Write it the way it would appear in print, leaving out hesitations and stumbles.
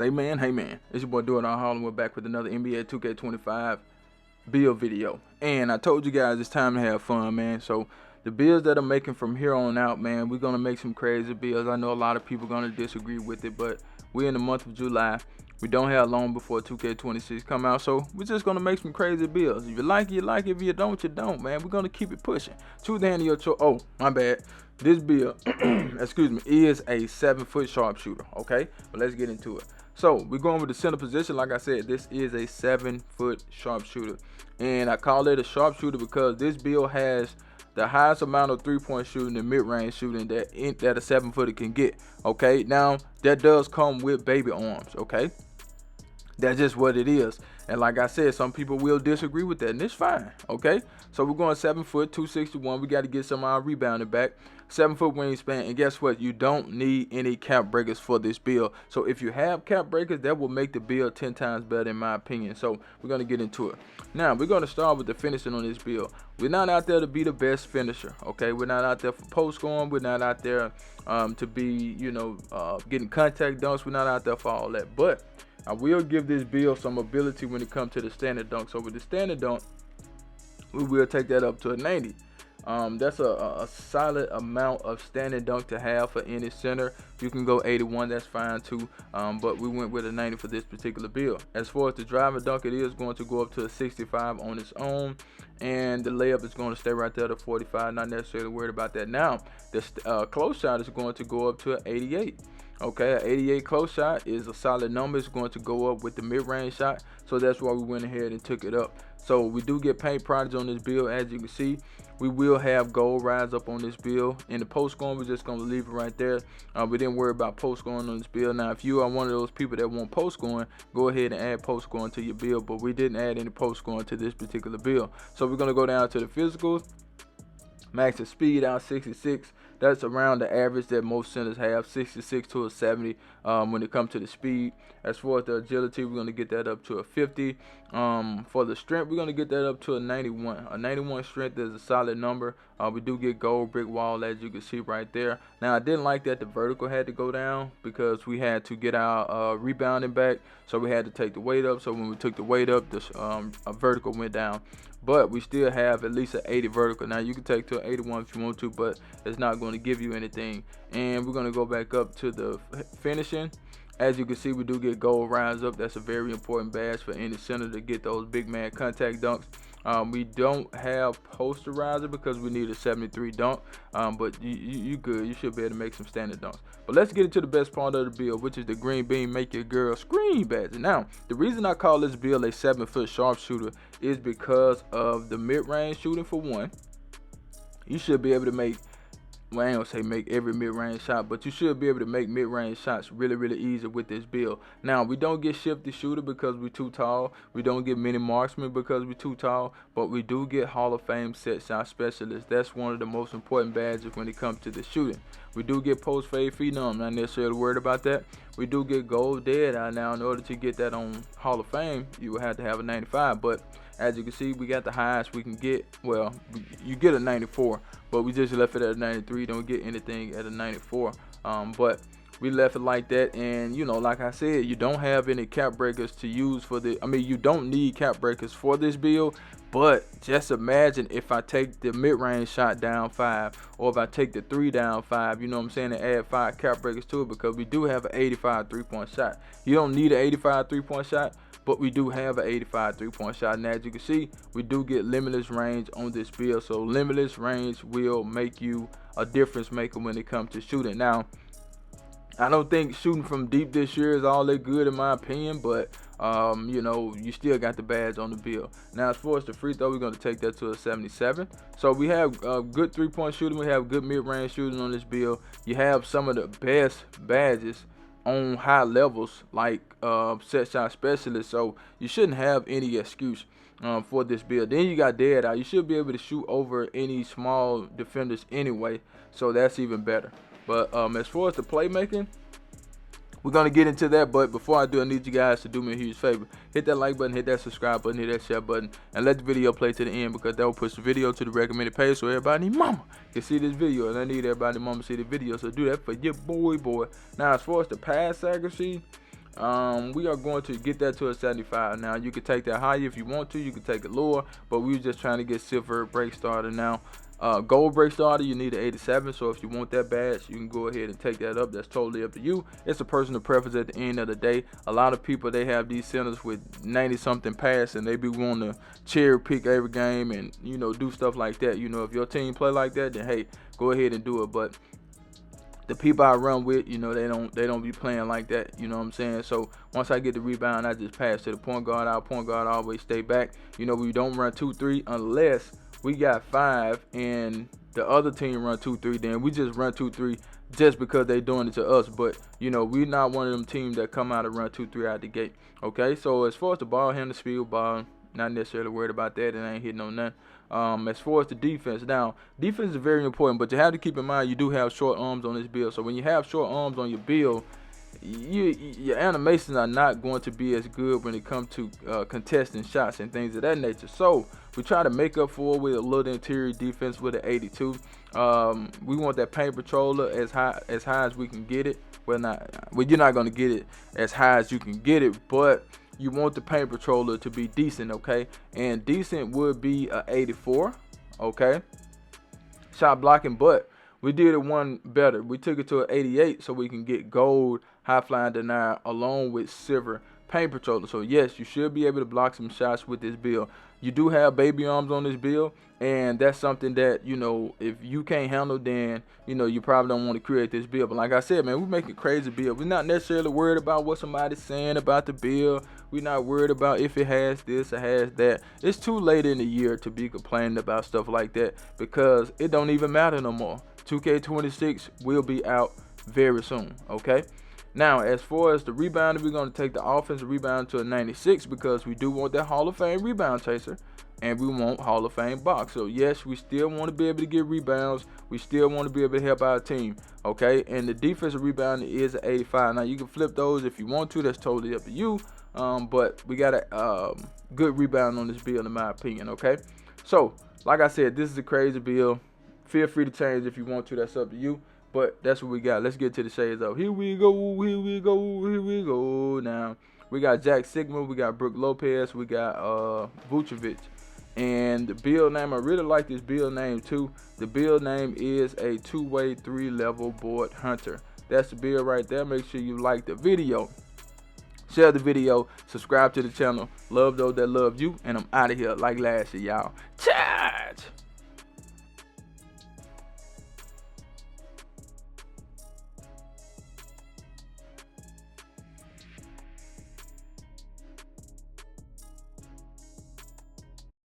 Hey man, it's your boy Doing All Harlem. We're back with another NBA 2K25 build video. And I told you guys it's time to have fun, man. So the builds that I'm making from here on out, man, we're going to make some crazy builds. I know a lot of people going to disagree with it, but we're in the month of July. We don't have long before 2K26 come out, so we're just going to make some crazy builds. If you like it, you like it. If you don't, you don't, man. We're going to keep it pushing. Choose the hand of your choice. Oh, my bad. This build, excuse me, is a 7-foot sharpshooter, okay? But let's get into it. So we're going with the center position. Like I said, this is a 7-foot sharpshooter, and I call it a sharpshooter because this build has the highest amount of three-point shooting and mid-range shooting that a 7-footer can get. Okay, now that does come with baby arms. Okay, that's just what it is. And like I said, some people will disagree with that, and it's fine. Okay, so we're going 7 foot, 261. We got to get some of our rebounding back. 7-foot wingspan, and guess what? You don't need any cap breakers for this build. So if you have cap breakers, that will make the build 10 times better in my opinion. So we're going to get into it. Now, we're going to start with the finishing on this build. We're not out there to be the best finisher, okay? We're not out there for post scoring. We're not out there to be, getting contact dunks. We're not out there for all that. But I will give this build some ability when it comes to the standard dunk. So with the standard dunk, we will take that up to a 90. That's a solid amount of standing dunk to have for any center. You can go 81, that's fine too, but we went with a 90 for this particular build. As far as the driving dunk, it is going to go up to a 65 on its own, and the layup is going to stay right there to 45. Not necessarily worried about that. Now the close shot is going to go up to an 88. Okay, an 88 close shot is a solid number. It's going to go up with the mid-range shot, so that's why we went ahead and took it up. So we do get paint prodigy on this build. As you can see, we will have gold rise up on this build. In the post scoring, we're just going to leave it right there. We didn't worry about post scoring on this build. Now, if you are one of those people that want post scoring, go ahead and add post scoring to your build, but we didn't add any post scoring to this particular build. So we're going to go down to the physicals. Max of speed out 66. That's around the average that most centers have, 66 to a 70 when it comes to the speed. As far as the agility, we're going to get that up to a 50. For the strength, we're going to get that up to a 91. A 91 strength is a solid number. We do get gold brick wall, as you can see right there. Now, I didn't like that the vertical had to go down because we had to get our rebounding back, so we had to take the weight up. So when we took the weight up, this vertical went down. But we still have at least an 80 vertical. Now you can take to an 81 if you want to, but it's not going to give you anything. And we're going to go back up to the finishing. As you can see, we do get gold rise up. That's a very important badge for any center to get those big man contact dunks. We don't have posterizer because we need a 73 dunk, but you good. You should be able to make some standard dunks. But let's get into the best part of the build, which is the green bean make your girl scream badge. Now, the reason I call this build a 7-foot sharpshooter is because of the mid-range shooting. For one, you should be able to make, well, I ain't gonna say make every mid-range shot, but you should be able to make mid-range shots really easy with this build. Now, we don't get shifty shooter because we're too tall. We don't get mini marksman because we're too tall, but we do get Hall of Fame set shot specialist. That's one of the most important badges when it comes to the shooting. We do get post fade phenom. Not necessarily worried about that. We do get gold dead eye. Now, in order to get that on Hall of Fame, you will have to have a 95, but as you can see, we got the highest we can get. Well, you get a 94, but we just left it at a 93. Don't get anything at a 94. But we left it like that. And, like I said, you don't have any cap breakers to use for the, you don't need cap breakers for this build. But just imagine if I take the mid-range shot down 5, or if I take the 3 down 5, and add 5 cap breakers to it, because we do have an 85 3-point shot. You don't need an 85 3-point shot, but we do have an 85 3-point shot. And as you can see, we do get limitless range on this build. So limitless range will make you a difference maker when it comes to shooting. Now, I don't think shooting from deep this year is all that good in my opinion, but you still got the badge on the build. Now, as far as the free throw, we're going to take that to a 77. So we have good 3-point shooting. We have good mid-range shooting on this build. You have some of the best badges on high levels, like set shot specialist. So you shouldn't have any excuse for this build. Then you got dead eye. You should be able to shoot over any small defenders anyway, so that's even better. But as far as the playmaking, we're going to get into that, but before I do, I need you guys to do me a huge favor. Hit that like button, hit that subscribe button, hit that share button, and let the video play to the end, because that will push the video to the recommended page so everybody mama can see this video, and I need everybody mama to see the video, so do that for your boy. Now, as far as the pass accuracy, We are going to get that to a 75. Now you can take that higher if you want to, you can take it lower, but we were just trying to get silver break starter. Now gold break starter, you need an 87, so if you want that badge, you can go ahead and take that up. That's totally up to you. It's a personal preference at the end of the day. A lot of people, they have these centers with 90 something pass, and they be wanting to cherry pick every game and, you know, do stuff like that. You know, if your team play like that, then hey, go ahead and do it. But the people I run with, you know, they don't be playing like that, you know what I'm saying? So once I get the rebound, I just pass to the point guard. Our point guard always stay back. You know, we don't run 2-3 unless we got 5 and the other team run 2-3. Then we just run 2-3 just because they doing it to us. But you know, we're not one of them teams that come out and run 2-3 out the gate. Okay, so as far as the ball handle, speed ball, not necessarily worried about that. It ain't hitting on nothing. As far as the defense, now defense is very important, but you have to keep in mind you do have short arms on this build. So when you have short arms on your build, your animations are not going to be as good when it comes to contesting shots and things of that nature. So we try to make up for it with a little interior defense with an 82. We want that paint patroller as high as we can get it. Well, you're not going to get it as high as you can get it, but you want the paint patroller to be decent, okay? And decent would be a 84, okay? Shot blocking, but we did it one better. We took it to an 88 so we can get gold high flying denier along with silver paint patroller. So yes, you should be able to block some shots with this build. You do have baby arms on this build, and that's something that, you know, if you can't handle, then, you know, you probably don't want to create this build. But like I said, man, we make a crazy build. We're not necessarily worried about what somebody's saying about the build. We're not worried about if it has this or has that. It's too late in the year to be complaining about stuff like that because it don't even matter no more. 2K26 will be out very soon, okay? Now, as far as the rebounding, we're going to take the offensive rebound to a 96 because we do want that Hall of Fame rebound chaser, and we want Hall of Fame box. So, yes, we still want to be able to get rebounds. We still want to be able to help our team, okay? And the defensive rebound is an 85. Now, you can flip those if you want to. That's totally up to you. But we got a good rebound on this build, in my opinion, okay? So, like I said, this is a crazy build. Feel free to change if you want to. That's up to you. But that's what we got. Let's get to the shades up. Here we go. Here we go. Here we go. Now, we got Jack Sigma. We got Brook Lopez. We got Vucevic. And the build name, I really like this build name too. The build name is a two-way 3-level board hunter. That's the build right there. Make sure you like the video. Share the video. Subscribe to the channel. Love those that love you. And I'm out of here like last year, y'all. Charge!